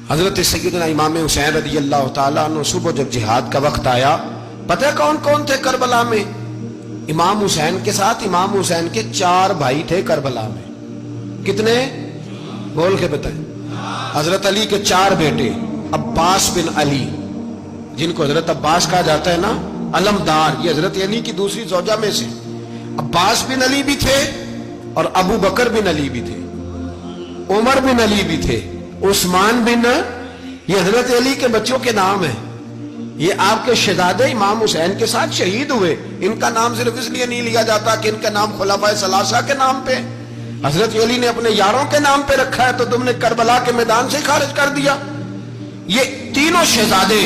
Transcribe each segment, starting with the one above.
حضرت سیدنا امام حسین رضی اللہ تعالیٰ عنہ صبح جب جہاد کا وقت آیا، پتہ کون کون تھے کربلا میں؟ امام حسین کے ساتھ امام حسین کے 4 بھائی تھے کربلا میں۔ کتنے؟ بول کے بتائیں۔ حضرت علی کے 4 بیٹے، عباس بن علی، جن کو حضرت عباس کہا جاتا ہے نا، علمدار، یہ حضرت علی کی دوسری زوجہ میں سے عباس بن علی بھی تھے، اور ابو بکر بن علی بھی تھے، عمر بن علی بھی تھے، عثمان بن، یہ حضرت علی کے بچوں کے نام ہیں۔ یہ آپ کے شہزادے امام حسین کے ساتھ شہید ہوئے۔ ان کا نام صرف اس لیے نہیں لیا جاتا کہ ان کا نام خلفائے ثلاثہ کے نام پہ، حضرت علی نے اپنے یاروں کے نام پہ رکھا ہے، تو تم نے کربلا کے میدان سے خارج کر دیا۔ یہ تینوں شہزادے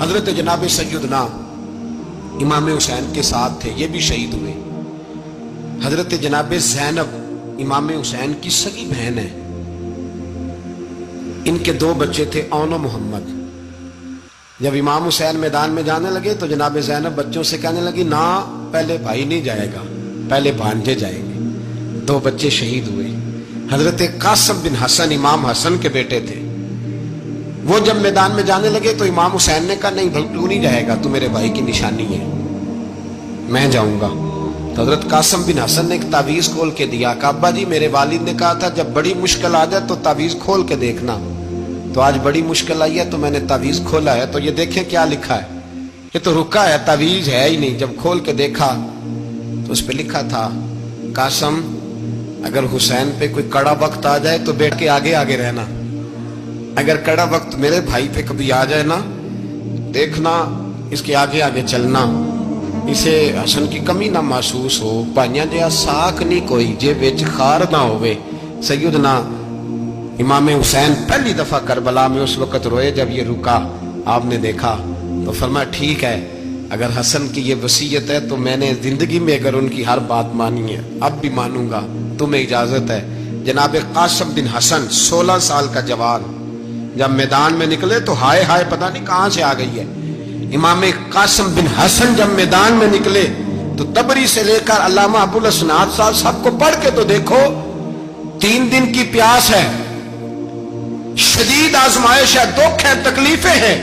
حضرت جناب سیدنا امام حسین کے ساتھ تھے، یہ بھی شہید ہوئے۔ حضرت جناب زینب امام حسین کی سگی بہن ہے، ان کے 2 بچے تھے، اون و محمد۔ جب امام حسین میدان میں جانے لگے تو جناب زینب بچوں سے کہنے لگی، نہ پہلے بھائی نہیں جائے گا، پہلے بھانجے جائیں گے۔ 2 بچے شہید ہوئے۔ حضرت قاسم بن حسن امام حسن کے بیٹے تھے، وہ جب میدان میں جانے لگے تو امام حسین نے کہا، نہیں بھائی تو نہیں جائے گا، تو میرے بھائی کی نشانی ہے، میں جاؤں گا۔ تو حضرت قاسم بن حسن نے ایک تعویذ کھول کے دیا، کہ ابا جی میرے والد نے کہا تھا جب بڑی مشکل آ جائے تو تعویذ کھول کے دیکھنا، تو آج بڑی مشکل آئی ہے تو میں نے تعویذ کھولا ہے، تو یہ دیکھیں کیا لکھا ہے، یہ تو رکا ہے، تعویذ ہے ہی نہیں۔ جب کھول کے دیکھا تو اس پہ لکھا تھا، قاسم اگر حسین پہ کوئی کڑا وقت آ جائے تو بیٹھ کے آگے آگے رہنا، اگر کڑا وقت میرے بھائی پہ کبھی آ جائے نا، دیکھنا اس کے آگے آگے چلنا، اسے حسن کی کمی نہ محسوس ہو، پائیاں جہاں ساکھ نہیں کوئی جے وچ خار نہ ہوئے۔ سیدنا امام حسین پہلی دفعہ کربلا میں اس وقت روئے جب یہ رکا، آپ نے دیکھا تو فرمایا ٹھیک ہے، اگر حسن کی یہ وصیت ہے تو میں نے زندگی میں اگر ان کی ہر بات مانی ہے اب بھی مانوں گا، تمہیں اجازت ہے۔ جناب قاسم بن حسن 16 سال کا جوان جب میدان میں نکلے تو ہائے ہائے پتہ نہیں کہاں سے آ گئی ہے۔ امام قاسم بن حسن جب میدان میں نکلے تو تبری سے لے کر علامہ ابو الاسناد صاحب سب کو پڑھ کے تو دیکھو، 3 دن کی پیاس ہے، شدید آزمائش ہے، دکھ ہے، تکلیفیں ہیں،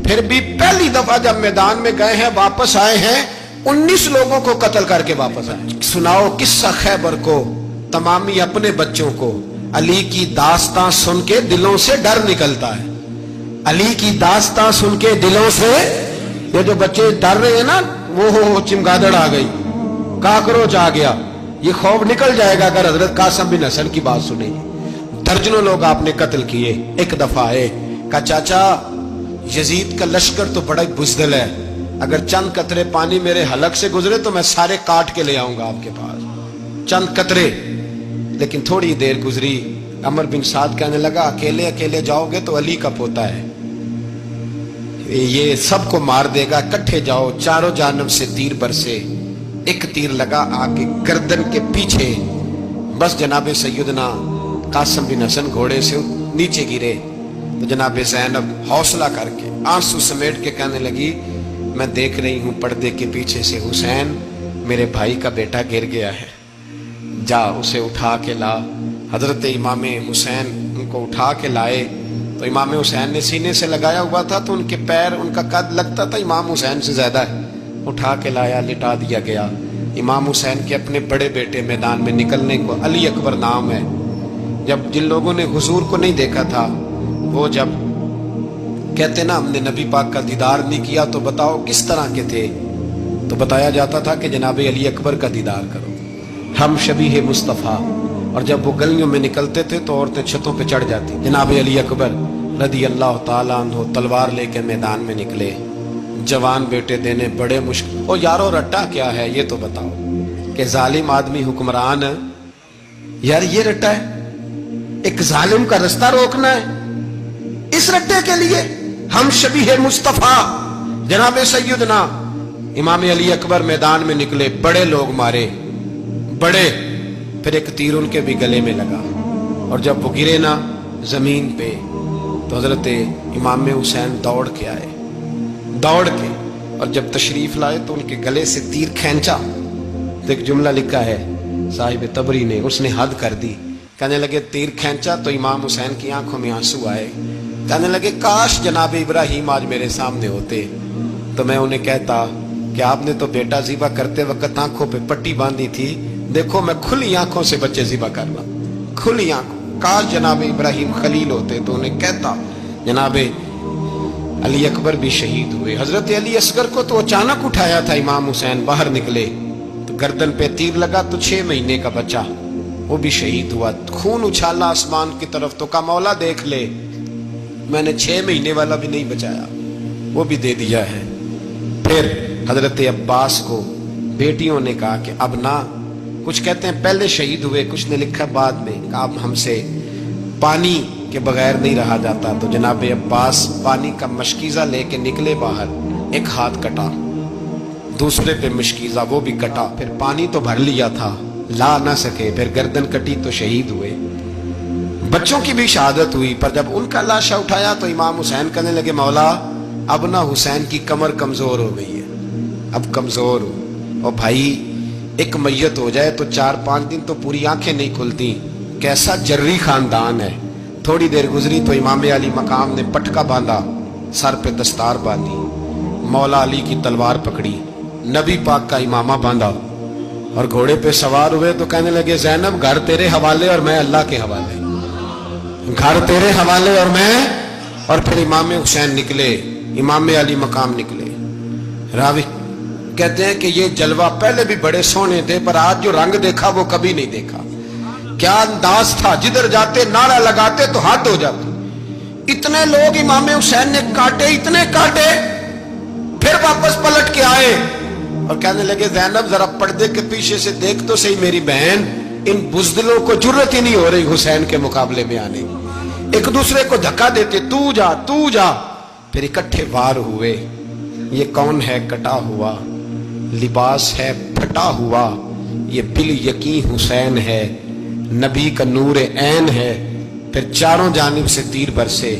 پھر بھی پہلی دفعہ جب میدان میں گئے ہیں واپس آئے ہیں 19 لوگوں کو قتل کر کے واپس آئے۔ سناؤ قصہ خیبر کو تمامی اپنے بچوں کو، علی کی داستان سن کے دلوں سے ڈر نکلتا ہے، علی کی داستان سن کے دلوں سے، یہ جو بچے ڈر رہے ہیں نا، وہ چمگادڑ آ گئی، کاکروچ آ گیا، یہ خوف نکل جائے گا اگر حضرت قاسم بن حسن کی بات سنیں۔ درجنوں لوگ آپ نے قتل کیے۔ ایک دفعہ آئے، کہا چاچا یزید کا لشکر تو بڑا بزدل ہے، اگر چند قطرے پانی میرے حلق سے گزرے تو میں سارے کاٹ کے لے آؤں گا آپ کے پاس، چند قطرے۔ لیکن تھوڑی دیر گزری، عمر بن سعد کہنے لگا اکیلے اکیلے جاؤ گے تو علی کا پوتا ہے، یہ سب کو مار دے گا، کٹھے جاؤ۔ چاروں جانب سے تیر برسے، ایک تیر لگا آگے گردن کے پیچھے، بس جناب سیدنا قاسم بن حسن گھوڑے سے نیچے گرے۔ تو جناب زینب حوصلہ کر کے آنسو سمیٹ کے کہنے لگی، میں دیکھ رہی ہوں پردے کے پیچھے سے حسین میرے بھائی کا بیٹا گر گیا ہے، جا اسے اٹھا کے لا۔ حضرت امام حسین ان کو اٹھا کے لائے تو امام حسین نے سینے سے لگایا ہوا تھا تو ان کے پیر، ان کا قد لگتا تھا امام حسین سے زیادہ ہے، اٹھا کے لایا، لٹا دیا گیا۔ امام حسین کے اپنے بڑے بیٹے میدان میں نکلنے کو، علی اکبر نام ہے، جب جن لوگوں نے حضور کو نہیں دیکھا تھا وہ جب کہتے نا ہم نے نبی پاک کا دیدار نہیں کیا تو بتاؤ کس طرح کے تھے، تو بتایا جاتا تھا کہ جناب علی اکبر کا دیدار کرو، ہم شبیہ مصطفیٰ۔ اور جب وہ گلیوں میں نکلتے تھے تو عورتیں چھتوں پہ چڑھ جاتی۔ جناب علی اکبر رضی اللہ تعالیٰ عنہ تلوار لے کے میدان میں نکلے، جوان بیٹے دینے بڑے مشکل۔ اور یارو رٹا کیا ہے یہ تو بتاؤ، کہ ظالم آدمی حکمران، یار یہ رٹا ہے، ایک ظالم کا رستہ روکنا ہے، اس رٹے کے لیے ہم شبیہ مصطفیٰ۔ جناب سیدنا امام علی اکبر میدان میں نکلے، بڑے لوگ مارے، بڑے، پھر ایک تیر ان کے بھی گلے میں لگا، اور جب وہ گرے نا زمین پہ تو حضرت امام حسین دوڑ کے آئے، دوڑ کے، اور جب تشریف لائے تو ان کے گلے سے تیر کھینچا تو ایک جملہ لکھا ہے صاحب تبری نے، اس نے حد کر دی، کہنے لگے تیر کھینچا تو امام حسین کی آنکھوں میں آنسو آئے، کہنے لگے کاش جناب ابراہیم آج میرے سامنے ہوتے تو میں انہیں کہتا کہ آپ نے تو بیٹا ذبح کرتے وقت آنکھوں پہ پٹی باندھی تھی، دیکھو میں کھلی آنکھوں سے بچے ذبح کر رہا ہوں، کھلی آنکھوں۔ کاش جناب ابراہیم خلیل ہوتے تو انہیں کہتا۔ جناب علی اکبر بھی شہید ہوئے۔ حضرت علی اصغر کو تو اچانک اٹھایا تھا امام حسین، باہر نکلے تو گردن پہ تیر لگا تو 6 مہینے کا بچہ وہ بھی شہید ہوا۔ خون اچھالا آسمان کی طرف تو کہا مولا دیکھ لے، میں نے 6 مہینے والا بھی نہیں بچایا، وہ بھی دے دیا ہے۔ پھر حضرت عباس کو بیٹیوں نے کہا کہ اب نہ، کچھ کہتے ہیں پہلے شہید ہوئے، کچھ نے لکھا بعد میں، کہ اب ہم سے پانی کے بغیر نہیں رہا جاتا۔ تو جناب عباس پانی کا مشکیزہ لے کے نکلے باہر، ایک ہاتھ کٹا، دوسرے پہ مشکیزہ وہ بھی کٹا، پھر پانی تو بھر لیا تھا لا نہ سکے، پھر گردن کٹی تو شہید ہوئے۔ بچوں کی بھی شہادت ہوئی، پر جب ان کا لاشا اٹھایا تو امام حسین کہنے لگے مولا اب نہ حسین کی کمر کمزور ہو گئی ہے، اب کمزور ہو، اور بھائی ایک میت ہو جائے تو 4-5 دن تو پوری آنکھیں نہیں کھلتی، کیسا جری خاندان ہے۔ تھوڑی دیر گزری تو امام علی مقام نے پٹکا باندھا، سر پہ دستار باندھی، مولا علی کی تلوار پکڑی، نبی پاک کا امامہ باندھا اور گھوڑے پہ سوار ہوئے تو کہنے لگے زینب گھر تیرے حوالے اور میں اللہ کے حوالے، گھر تیرے حوالے اور میں۔ اور پھر امام حسین نکلے، امام علی مقام نکلے۔ راوی کہتے ہیں کہ یہ جلوہ پہلے بھی بڑے سونے تھے، پر آج جو رنگ دیکھا وہ کبھی نہیں دیکھا۔ کیا انداز تھا، جدھر جاتے نعرہ لگاتے تو حد ہو جاتی۔ اتنے لوگ امام حسین نے کاٹے، اتنے کاٹے، پھر واپس پلٹ کے آئے اور کہنے لگے زینب ذرا پردے کے پیچھے سے دیکھ تو صحیح میری بہن، ان بزدلوں کو جرت ہی نہیں ہو رہی حسین کے مقابلے میں آنے کی، ایک دوسرے کو دھکا دیتے، تو جا تو جا۔ پھر اکٹھے وار ہوئے۔ یہ کون ہے کٹا ہوا، لباس ہے پھٹا ہوا، یہ بال یقین حسین ہے، نبی کا نور عین ہے۔ پھر چاروں جانب سے تیر برسے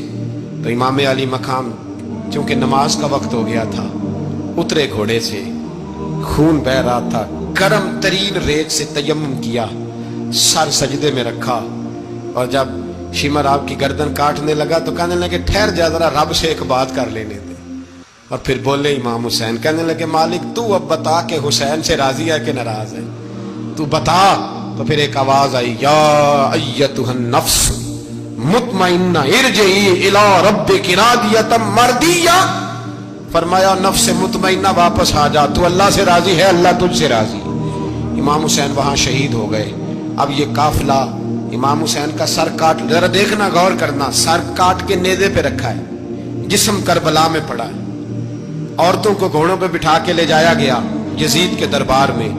تو امام علی مقام چونکہ نماز کا وقت ہو گیا تھا، اترے گھوڑے سے، خون بہ رہا تھا، گرم ترین ریت سے تیمم کیا، سر سجدے میں رکھا، اور جب شمر آپ کی گردن کاٹنے لگا تو کہنے لگے ٹھہر جا ذرا رب سے ایک بات کر لینے دے۔ اور پھر بولے امام حسین، کہنے لگے مالک تو اب بتا کہ حسین سے راضی ہے کہ ناراض ہے، تو بتا۔ تو پھر ایک آواز آئی، یا ایتھا النفس مطمئنہ ارجعی الی ربک راضیۃ مرضیہ، فرمایا نفس مطمئنہ واپس آ جا، تو اللہ سے راضی ہے، اللہ تجھ سے راضی۔ امام حسین وہاں شہید ہو گئے۔ اب یہ قافلہ امام حسین کا سر کاٹ، ذرا دیکھنا غور کرنا، سر کاٹ کے نیزے پہ رکھا ہے، جسم کربلا میں پڑا ہے، عورتوں کو گھوڑوں پہ بٹھا کے لے جایا گیا یزید کے دربار میں۔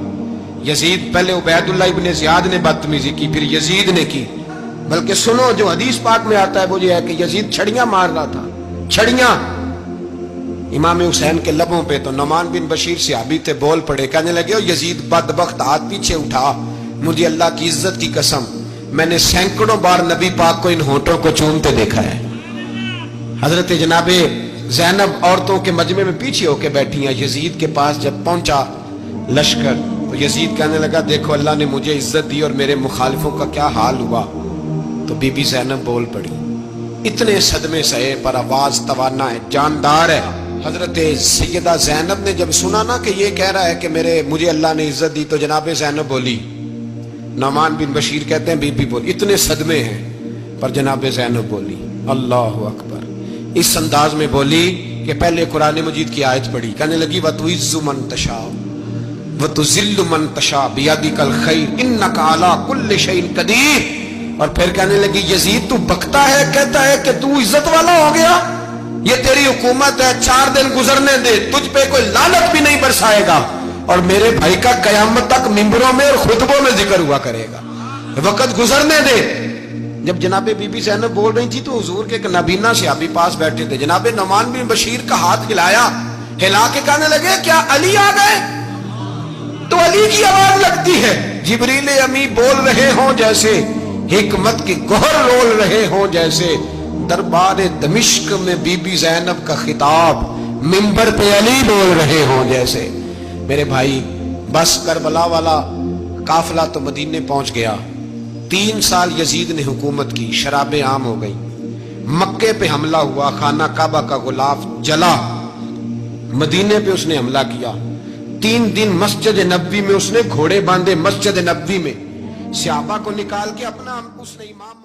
یزید پہلے عبید اللہ ابن زیاد نے بدتمیزی کی، پھر یزید نے کی، بلکہ سنو جو حدیث پاک میں آتا ہے وہ یہ ہے کہ یزید چھڑیاں مار رہا تھا، چھڑیاں امام حسین کے لبوں پہ۔ تو نعمان بن بشیر صحابی تھے، بول پڑے، کہنے لگے او یزید بدبخت، ہاتھ پیچھے اٹھا، مجھے اللہ کی عزت کی قسم میں نے سینکڑوں بار نبی پاک کو ان ہونٹوں کو چومتے دیکھا ہے۔ حضرت جناب زینب عورتوں کے مجمع میں پیچھے ہو کے بیٹھی ہیں۔ یزید کے پاس جب پہنچا لشکر تو یزید کہنے لگا دیکھو اللہ نے مجھے عزت دی اور میرے مخالفوں کا کیا حال ہوا۔ تو بی بی زینب بول پڑی، اتنے صدمے سہے پر آواز توانا ہے، جاندار ہے۔ حضرت سیدہ زینب نے جب سنا نا کہ یہ کہہ رہا ہے کہ مجھے اللہ نے عزت دی، تو جناب زینب بولی، نعمان بن بشیر کہتے ہیں بی بی بولی، اتنے صدمے ہیں پر جناب زینب بولی اللہ اکبر، اس انداز میں بولی کہ پہلے قرآن مجید کی آیت پڑھی، کہنے لگی وَتُعِزُّ مَن تَشَاءُ وَتُذِلُّ مَن تَشَاءُ بِيَدِكَ الْخَيْرُ إِنَّكَ عَلَىٰ كُلِّ شَيْءٍ قَدِيرٌ۔ اور پھر کہنے لگی یزید تو بکتا ہے، کہتا ہے کہ تو عزت والا ہو گیا، یہ تیری حکومت ہے، 4 دن گزرنے دے، تجھ پہ کوئی لعنت بھی نہیں برسائے گا، اور میرے بھائی کا قیامت تک ممبروں میں اور خطبوں میں ذکر ہوا کرے گا، وقت گزرنے دے۔ جب جناب بی بی زینب بول رہی تھی تو حضور کے ایک نابینا صحابی پاس بیٹھے تھے، جناب نعمان بن بشیر کا ہاتھ ہلایا، ہلا کے کہنے لگے کیا علی آ گئے؟ تو علی کی آواز لگتی ہے، جبریل امی بول رہے ہوں جیسے، حکمت کی گوہر رول رہے ہوں جیسے، دربار دمشق میں بی بی زینب کا خطاب، منبر پہ علی بول رہے ہوں جیسے۔ میرے بھائی بس کربلا والا قافلہ تو مدینے پہنچ گیا، 3 سال یزید نے حکومت کی، شرابیں عام ہو گئی، مکے پہ حملہ ہوا، خانہ کعبہ کا غلاف جلا، مدینے پہ اس نے حملہ کیا، 3 دن مسجد نبوی میں اس نے گھوڑے باندھے، مسجد نبوی میں صحابہ کو نکال کے اپنا اس نے امام